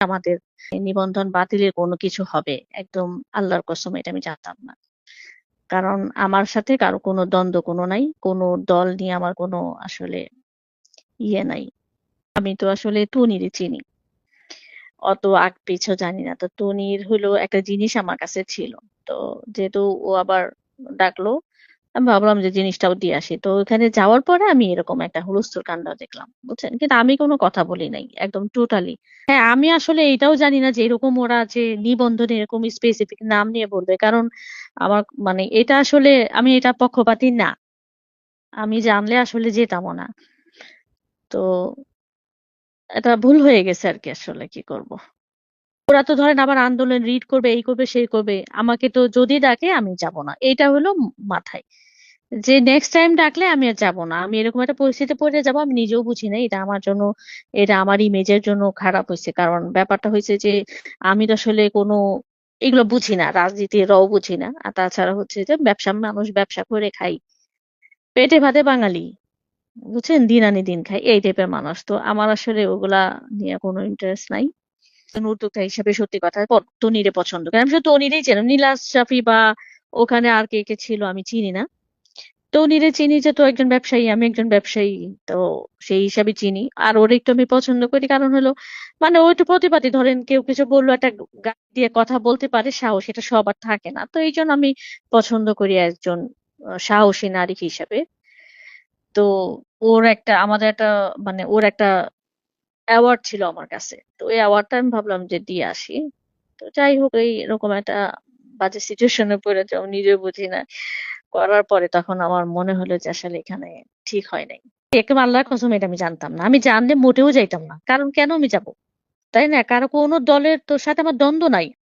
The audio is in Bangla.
আমাদের নিবন্ধন বাতিলের কোনো কিছু হবে। একদম আল্লাহর কসম এটা আমি জানতাম না। কারণ আমার সাথে কারো কোনো দ্বন্দ্ব কোনো নাই। কোনো দল নিয়ে আমার কোনো আসলে ইয়ে নাই। আমি তো আসলে তনিরই চিনি। অত আগ পিছু জানি না। তো তনির হলো একটা জিনিস আমার কাছে ছিল। তো যেহেতু ও আবার ডাকলো, আমি ভাবলাম যে জিনিসটাও দিয়ে আসি। তো ওখানে যাওয়ার পরে আমি এরকম একটা হুলস্থুল কাণ্ড দেখলাম। বুঝছেন? কিন্তু আমি কোনো কথা বলি নাই। একদম টোটালি। হ্যাঁ, আমি আসলে এটাও জানি না যে এরকম ওরা যে নিবন্ধনে এরকম স্পেসিফিক নাম নিয়ে বলবে। কারণ আমার মানে এটা আসলে আমি এটা পক্ষপাতী না। আমি জানলে আসলে যেতামও না। তো এটা ভুল হয়ে গেছে আরকি আসলে কি করব। ওরা তো ধরেন আবার আন্দোলন রিড করবে, এই করবে, সেই করবে। আমাকে তো যদি ডাকে আমি যাব না। এইটা হলো মাথায়। যে নেক্সট টাইম ডাকলে আমি আর যাব না। আমি এরকম একটা পরিস্থিতিতে পড়ে যাব আমি নিজেও বুঝি না। এটা আমার জন্য এটা আমার ইমেজের জন্য খারাপ হয়েছে। কারণ ব্যাপারটা হয়েছে যে আমি তো আসলে কোনো এগুলো বুঝি না। রাজনীতি রও বুঝি না। আর তাছাড়া হচ্ছে যে মানুষ ব্যবসা করে খাই। পেটে ভাতে বাঙালি। বুঝছেন? দিন আনি দিন খাই। এই টাইপের মানুষ। তো আমার আসলে ওগুলা নিয়ে কোনো ইন্টারেস্ট নাই। উদ্যোক্তা হিসেবে সত্যি কথা তনিরে পছন্দ করি। আমি শুধু তনিরেই চিনি। নীলা শাফি বা ওখানে আর কে কে ছিল আমি চিনি না। তনিরে চিনি যে তো একজন ব্যবসায়ী, আমি একজন ব্যবসায়ী। তো সেই হিসাবে চিনি। আর ওর একটু আমি পছন্দ করি কারণ হলো মানে ও একটু প্রতিবাদী। ধরেন কেউ কিছু বললো একটা গায়ে দিয়ে কথা বলতে পারে সাহস এটা সবার থাকে না। তো এই জন্য আমি পছন্দ করি একজন সাহসী নারী হিসাবে। তো ওর একটা আমাদের একটা মানে ওর একটা অ্যাওয়ার্ড ছিল আমার কাছে। তো ওই অ্যাওয়ার্ডটা আমি ভাবলাম যে দিয়ে আসি। তো যাই হোক এই এরকম একটা বাজে সিচুয়েশনে পড়ে যাও নিজেও বুঝি না। করার পরে তখন আমার মনে হলো যে আসলে এখানে ঠিক হয় নাই। একেবারে আল্লাহর কসম এটা আমি জানতাম না। আমি জানলে মোটেও যাইতাম না। কারণ কেন আমি যাব? তাই না? কারো কোনো দলের তোর সাথে আমার দ্বন্দ্ব নাই।